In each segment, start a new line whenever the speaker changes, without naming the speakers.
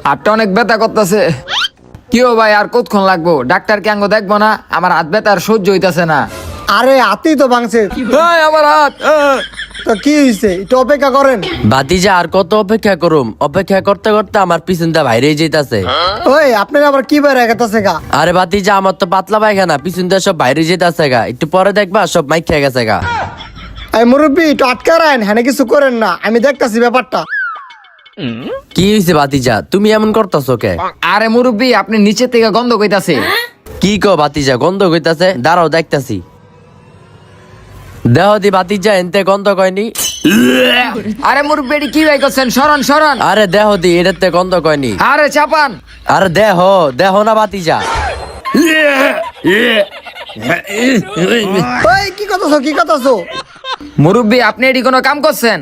হাতটা অনেক ব্যথা করতেছে। কি ও ভাই, আর কতক্ষণ লাগবো? ডাক্তার কে আঙ্গ দেখবো না? আমার হাত ব্যথা আর সহ্য হইতাছে না।
আরে হাতেই তো ভাঙছে।
এই, আমার হাত।
তো কি হয়েছে, একটু অপেক্ষা করেন।
ভাতিজা আর কত অপেক্ষা করুম? অপেক্ষা করতে করতে আমার পিছনটা বাইরে যেতেছে।
ওই আপনার আবার কি বাইরে গেছে গা?
আরে ভাতিজা, আমার তো পাতলা পায়খানা, পিছনটা সব বাইরে যেতেছে গা। একটু পরে দেখবা সব মাইক খেয়ে গেছে গা।
এই মুরব্বী একটু আটকা রাখেন, হ্যাঁ কিছু করেন না, আমি দেখতাছি ব্যাপারটা।
কি হয়েছে ভাতিজা, তুমি এমন করতেছো কে?
আরে মুরব্বী, আপনি নিচে থেকে গন্ধ কইতাছে।
কি কো ভাতিজা, গন্ধ কইতাছে? দাঁড়াও দেখতাছি। দেহ দি ভাতিজা, এনতে গন্ধ কয়নি।
আরে মুরব্বী, এটি কি ভাই করছেন? সরন সরন।
আরে দেহ দি, এটাতে গন্ধ কয়নি।
আরে চাপান।
আরে দেহ দেহ না ভাতিজা।
ওই কি কথাছো, কি কথাছো?
মুরব্বী, আপনি এটি কোনো কাম করছেন?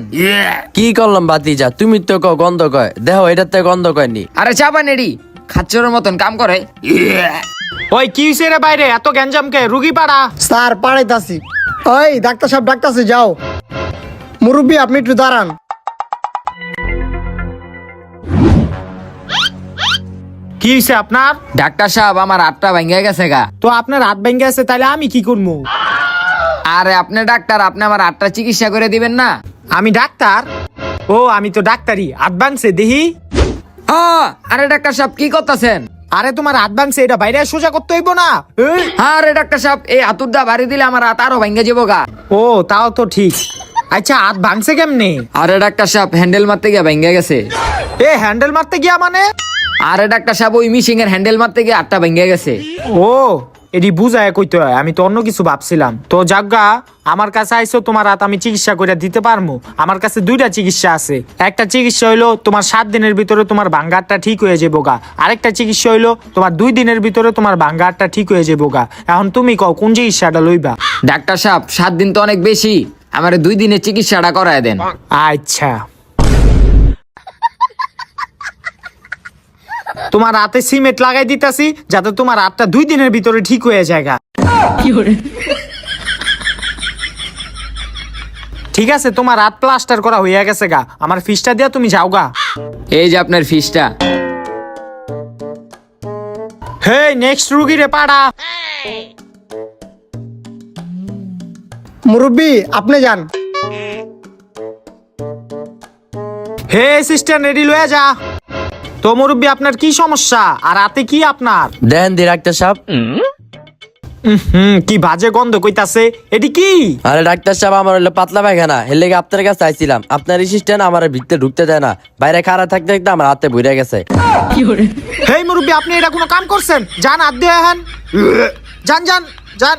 কি করলাম ভাতিজা, তুমি তো কও গন্ধ কয়, দেহ এটাতে গন্ধ কয়নি।
আরে চাপান, এটি খাচ্চরের মতন কাম করে।
ওই কি হইছে রে বাইরে এত গ্যাঞ্জাম কে? রুগী পাড়া।
স্যার পাড়াইতাছি। ওই ডাক্তার সাহেব ডাক্তারছি, যাও। মুরব্বী আপনি একটু দাঁড়ান।
কি হইছে আপনার?
ডাক্তার সাহেব, আমার হাতটা ভেঙে গেছে গা।
তো আপনার হাত ভেঙে আছে, তাহলে আমি কি করবো?
আরে আপনি ডাক্তার, আপনি আমার হাতটা চিকিৎসা করে দিবেন না?
আমি ডাক্তার? ও আমি তো ডাক্তারই। হাত ভাঙছে দেহি।
আরে ডাক্তার সাহেব, কি করতেছেন?
আরে তোমার হাত ভাঙছে, এটা বাইরে সোজা করতে হইব না? এই।
আরে ডাক্তার সাহেব, এই হাতুরদা বাড়ি দিলে আমার হাত আরো ভেঙে যাবো গা।
ও তাও তো ঠিক। আচ্ছা হাত ভাঙছে কেমনে?
আরে ডাক্তার সাহেব, হ্যান্ডেল মারতে গিয়ে ভেঙে গেছে।
এ হ্যান্ডেল মারতে গিয়া মানে?
আরে ডাক্তার সাহেব, ওই মিশিং এর হ্যান্ডেল মারতে গিয়ে হাতটা ভেঙে গেছে।
ও এটি বুঝায় কইতে হয়, আমি তো অন্য কিছু ভাবছিলাম। তো যাজ্ঞা, আমার কাছে আইসো, তোমার হাত আমি চিকিৎসা করে দিতে পারবো। আমার কাছে দুইটা চিকিৎসা আছে। একটা চিকিৎসা হইলো তোমার 7 দিনের ভিতরে তোমার ভাঙ্গা হাতটা ঠিক হয়ে যাবো গা। আরেকটা চিকিৎসা হইলো তোমার 2 দিনের ভিতরে তোমার ভাঙ্গা হাতটা ঠিক হয়ে যাবো গা। এখন তুমি কও কোন চিকিৎসাটা লইবা?
ডাক্তার সাহেব, 7 দিন তো অনেক বেশি, আমার 2 দিনের চিকিৎসাটা করায় দেন।
আচ্ছা, তোমার হাতে সিমেন্ট লাগাই দিতাছি, যাতে তোমার হাতটা 2 দিনের ভিতরে ঠিক হয়ে যায় গা। ঠিক আছে, তোমার হাত প্লাস্টার করা হইয়া গেছে গা। আমার ফিসটা দিয়া তুমি যাও গা।
এই যে আপনার ফিসটা।
হে নেক্সট রুগী রে পাড়া।
মুরব্বী আপনি যান।
হে অ্যাসিস্ট্যান্ট, রেডি লয়ে যা। তো মুরব্বী, আপনার কি সমস্যা আর হাতে কি আপনার?
দেন দি ডাক্তার সাহেব।
কি বাজে গন্ধ কইতাছে, এটি কি?
আরে ডাক্তার সাহেব, আমার হলো পাতলা পায়খানা, এর লেগে আপনার কাছে আইছিলাম। আপনার অ্যাসিস্ট্যান্ট আমার ভিতরে ঢুকতে দেয় না, বাইরে খাড়া থাকতে থাকতে আমার হাতে ভরে গেছে।
হেই মুরব্বী, আপনি এটা কোনো কাম করছেন? যান হাত দিয়ে আহেন। যান যান যান।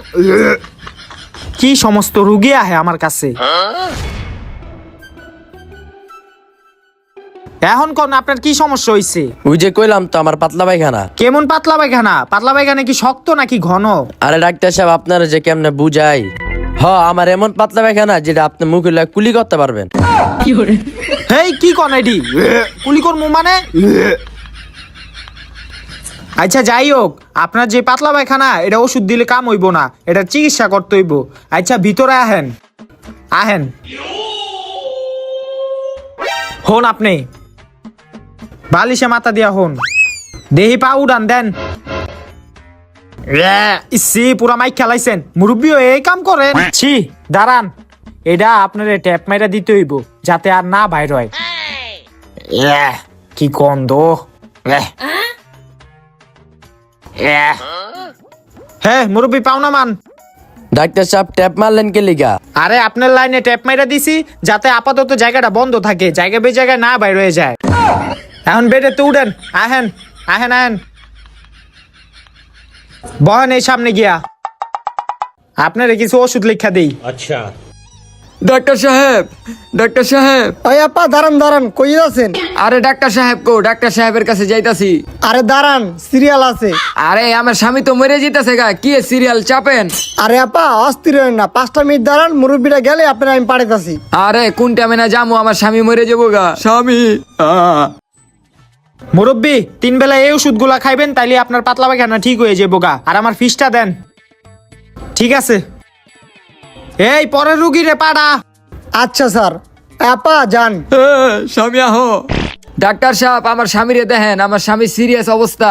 কি সমস্ত রুগী আহে আমার কাছে। এখন কোন আপনার কি সমস্যা হইছে?
ওই যে কইলাম তো, আমার পাতলা পায়খানা।
কেমন পাতলা পায়খানা? পাতলা পায়খানা কি শক্ত নাকি ঘন?
আরে ডাক্তার সাহেব, আপনারা যে কেমনে বুঝাই। আমার এমন পাতলা পায়খানা যেটা আপনি মুখে লয়ে কুলি করতে পারবেন।
হেই কি কোন এডি? কুলি করমু মানে? আচ্ছা যাই হোক, আপনার যে পাতলা পায়খানা, এটা ওষুধ দিলে কাম হইব না, এটা চিকিৎসা করতে হইব। আচ্ছা ভিতরে আহেন, আহেন। হন আপনি বালিশে মাথা দিয়া হন, দেহি পা উড়ান দেন। ইসি পুরা মাইক খেলাইছেন, মুরব্বিও এই কাম করেন। ছি দাঁড়ান, এটা আপনার ট্যাপ মাইরা দিতে হইব যাতে আর না বাইর হয়। কি গন্ধ। হ্যাঁ মুরব্বি, পাওনা মান।
ডাক্তার সাহেব, ট্যাপ মারলেন কে লিগা?
আরে আপনার লাইনে ট্যাপ মাইরা দিছি যাতে আপাতত জায়গাটা বন্ধ থাকে, জায়গা বে জায়গায় না বাইর হয়ে যায়। এখন বেডে তো উঠেন, আহেন আহেন আহেন, বহেন এই সামনে গিয়া। আপনারে কিছু ওষুধ লিখা দেই।
ডাক্তার সাহেব, ডাক্তার সাহেব।
ওই আপা দাঁড়ান দাঁড়ান, কই আছেন?
আরে ডাক্তার সাহেব কো? ডাক্তার সাহেবের কাছে যাইতাছি।
আরে দাঁড়ান, সিরিয়াল আছে।
আরে আমার স্বামী তো মরে যেতেছে গা, কি সিরিয়াল চাপেন?
আরে আপা অস্থির হবেন না, 5টা মিনিট দাঁড়ান, মুরব্বীরা গেলে আপনার আমি পাঠাইতাছি।
আরে কোনটা মেনা যামু, আমার স্বামী মরে যাবো গা। স্বামী।
মুরব্বি 3 বেলা এই ওষুধগুলা খাইবেন, তাইলে আপনার পাতলা পায়খানা ঠিক হয়ে যাবো গা। আর আমার ফিসটা দেন। ঠিক আছে, এই পরের রুগী রে পাড়া।
আচ্ছা স্যার। আপা যান।
স্বামী আহো। ডাক্তার সাহেব আমার স্বামীরে দেখেন, আমার স্বামী সিরিয়াস অবস্থা।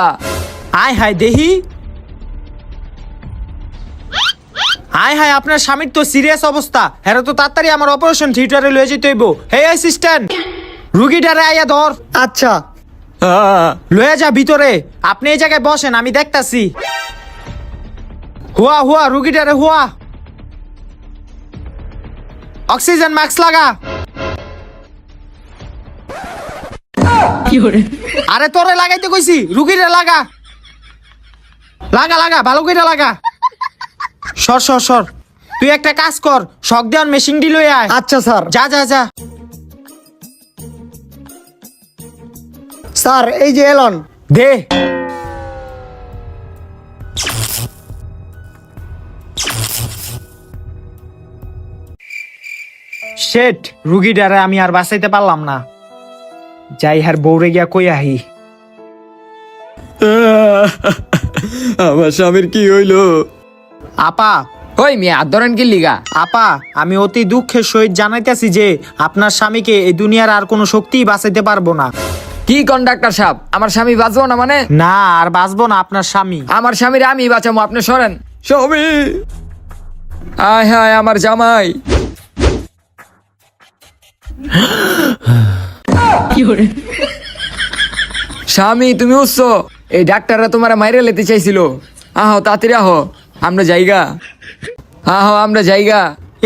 আয় হায় দেহি, আয় হায় আপনার স্বামীর তো সিরিয়াস অবস্থা। হ্যাঁ তো তাড়াতাড়ি আমার অপারেশন থিয়েটারে লয়ে যেতে হইব। হে অ্যাসিস্ট্যান্ট, রুগীটারে আইয়া ধর,
আচ্ছা
লয়ে যা ভিতরে। আপনি এই জায়গায় বসেন, আমি দেখতাছি। হুয়া হুয়া, রুগীটারে হুয়া। অক্সিজেন মাস্ক লাগা। আরে তোরে লাগাইতে কইছি, রুগীরে লাগা। লাগা লাগা, ভালো করে লাগা। সর সর সর, তুই একটা কাজ কর, শক দেওয়ার মেশিন দি লই আয়।
আচ্ছা স্যার।
যা যা যা।
স্যার এই যে এলন।
দে। শেট, রুগীটারে আমি আর বাঁচাইতে পারলাম না। যাই হার বউরে গিয়া কই আহি।
আমার স্বামীর কি হইলো?
আপা,
ওই মিয়া হাত ধরেন কি লিগা?
আপা, আমি অতি দুঃখের সহিত জানাইতেছি যে আপনার স্বামীকে এই দুনিয়ার আর কোনো শক্তিই বাঁচাইতে পারবো না।
কি কোন ডাক্তার সাহেব, আমার স্বামী বাঁচবো না মানে?
না, আর বাঁচবো না আপনার স্বামী।
আমার স্বামীর আমি বাঁচাবো, আপনি সরেন। স্বামী, আয় হায় আমার জামাই। স্বামী তুমি উঠছো? এই ডাক্তাররা তোমার মাইরে লেতে চাইছিল। আহো তাড়াতাড়ি আহো, আমরা জায়গা। আহো আমরা জায়গা।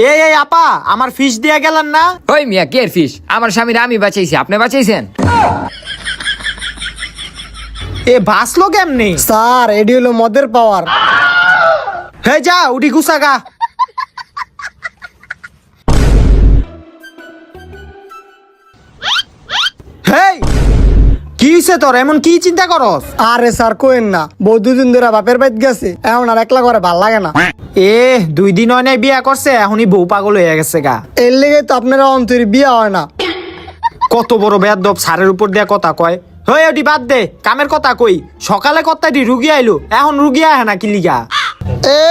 এই এই আপা, আমার ফিস দিয়া গেলেন না?
ওই মিয়া কে ফিস? আমার স্বামীর আমি বাঁচাইছি, আপনি বাঁচাইছেন?
এ বাঁচলো কেমনি?
স্যার এডি হলো মদের পাওয়ার।
হে যা, উঠি গুছাগা। হেই, কি হইছে তোর? এমন কি চিন্তা করস?
আরে স্যার কোয়েন না, বউ দুদিন ধরে বাপের বাড়িতে গেছে, এখন আর একলা করে ভাল লাগে না।
এ 2 দিন হয় নাই বিয়া করছে, এখনই বউ পাগল হয়ে গেছে গা।
এর লেগে তো আপনারা অন্তরে বিয়ে হয় না।
কত বড় বেয়াদব, সারের উপর দিয়া কথা কয়। হই ওটি বাদ দে, কামের কথা কই। সকালে কথাটি রুগী আইলো, এখন রুগী আহে না কি লিগা?
এ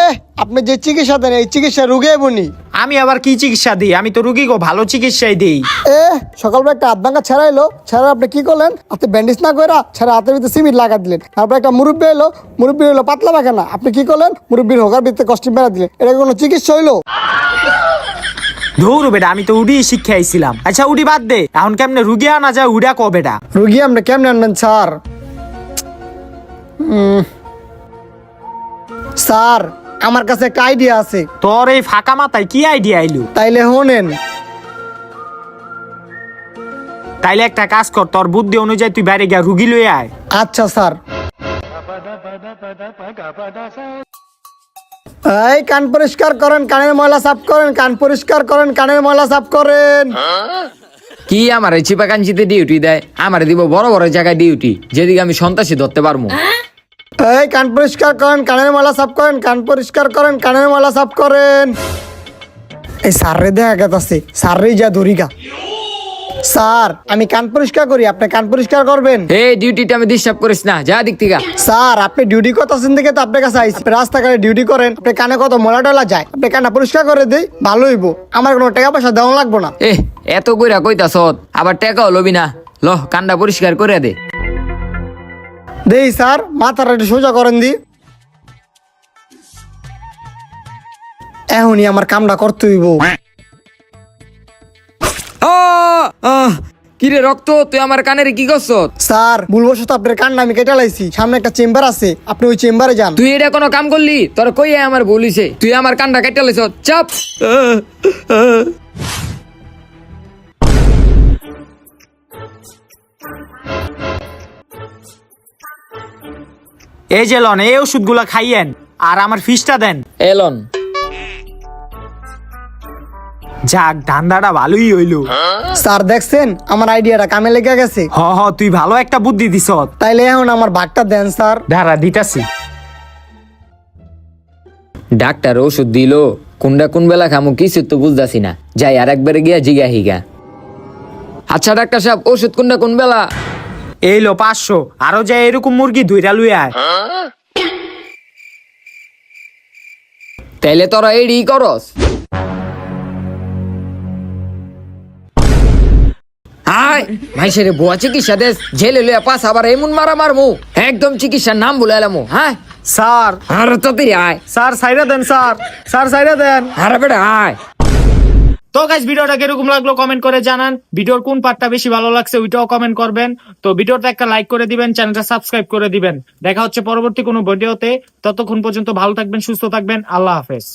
আপনি যে চিকিৎসা দেন এই চিকিৎসা রুগে বনি।
আমি আবার কি চিকিৎসা দিই? আমি তো রুগী গো ভালো চিকিৎসাই দিই।
এ সকালবেলা একটা হাত ভাঙা ছাড়াইলো, ছাড়া আপনি কি করলেন? আপনি ব্যান্ডেজ না করে ছাড়া হাতের ভিতরে সিমেন্ট লাগা দিলেন। তারপর একটা মুরব্বী এলো, মুরব্বী হলো পাতলা পায়খানা, আপনি কি করলেন? মুরব্বীর হোকার ভিতরে কষ্টিম বেড়া দিলেন। এটা কোনো চিকিৎসা হইলো?
ধরু বেটা, আমি তো উডি শিক্ষা আইছিলাম। আচ্ছা উডি বাদ দে, এখন কেমনে রুগী আনা যায় উডা ক বেটা।
রুগী আপনি কেমনে আনবেন স্যার? স্যার আমার কাছে একটা আইডিয়া আছে,
তোর এই ফাঁকা মাথায় কি আইডিয়া আইলো?
তাইলে হোনেন।
তাইলে একটা কাজ কর, তোর বুদ্ধি অনুযায়ী তুই বাইরে গিয়া রুগী লই আয়।
আচ্ছা স্যার। এই কান পরিষ্কার করেন, কানের ময়লা সাফ করেন, কান পরিষ্কার করেন, কানের ময়লা সাফ করেন।
কি আমার এই চিপা কাঞ্চিতে ডিউটি দেয়? আমার দিব বড় বড় জায়গায় ডিউটি, যেদিকে আমি সন্ত্রাসী ধরতে পারবো।
এই কান পরিষ্কার করেন, কানের ময়লা সাফ করেন, কান পরিষ্কার করেন, কানের ময়লা সাফ করেন। এই স্যাররে দেখা গেছে, স্যাররেই যা ধরিকা। স্যার আমি কান পরিষ্কার করি, আপনি কান পরিষ্কার করবেন।
এই ডিউটিটা আমি ডিস্টার্ব করিস না, যা দিক থেকে।
স্যার আপনি ডিউটি করতেছেন দেখে তো আপনার কাছে আইসি। আপনি রাস্তাঘাটে ডিউটি করেন, আপনি কানে কত ময়লা টলা যায়, আপনি কানটা পরিষ্কার করে দেই, ভালো হইব। আমার কোনো টাকা পয়সা দেওয়া লাগবো না।
এত কইরা কইতাছ, আবার টাকাও লবি না। ল কানটা পরিষ্কার করে দে।
দেই স্যার, মাথাটা একটু সোজা করেন দি। এখনই আমার কামটা করতে হইব।
কিরে রক্ত, তুই আমার কানের কি করছ?
স্যার ভুলবশত আপনার কানটা আমি কেটে লাইছি, সামনে একটা চেম্বার আছে, আপনি ওই চেম্বারে যান।
তুই এটা কোনো কাম করলি? তোর কই আমার বলিছে, তুই আমার কানটা কেটে লাইছ। চাপ।
এই যে লন, এই ওষুধগুলা খাইয়েন আর আমার ফিসটা দেন।
এলন
যাক, ধান্দাটা ভালোই হইলো।
স্যার দেখছেন আমার আইডিয়াটা কামে লেগে গেছে।
হ হ, তুই ভালো একটা বুদ্ধি দিছ।
তাইলে এখন আমার ভাগটা দেন স্যার।
ধারা দিতাছি।
ডাক্তার ওষুধ দিল, কোনটা কোন বেলা খামু কিছু তো বুঝতাছি না। যাই আর একবারে গিয়া জিগা হিগা। আচ্ছা ডাক্তার সাহেব, ওষুধ কোনটা কোন বেলা?
এই লো 500, আরো যা এরকম মুরগি 2টা লুই আয়।
তাইলে তোরা এডি করস? আয় মাইসেরে বুয়া চিকিৎসা দেশ জেলে লইয়া পাস আবার এমন মারা মারমু একদম চিকিৎসার নাম বলে এলামু হ্যাঁ
স্যার
আর তাড়াতাড়ি আয়
স্যার সাইরা দেন স্যার স্যার সাইরা দেন।
আরে বেটা আয়।
তো গাইস ভিডিওটা কিরকম লাগলো কমেন্ট করে জানান, ভিডিওর কোন পার্টটা বেশি ভালো লাগছে ওইটাও কমেন্ট করবেন। তো ভিডিওটা একটা লাইক করে দিবেন, চ্যানেলটা সাবস্ক্রাইব করে দিবেন। দেখা হচ্ছে পরবর্তী কোনো ভিডিওতে, ততক্ষণ পর্যন্ত ভালো থাকবেন, সুস্থ থাকবেন, আল্লাহ হাফেজ।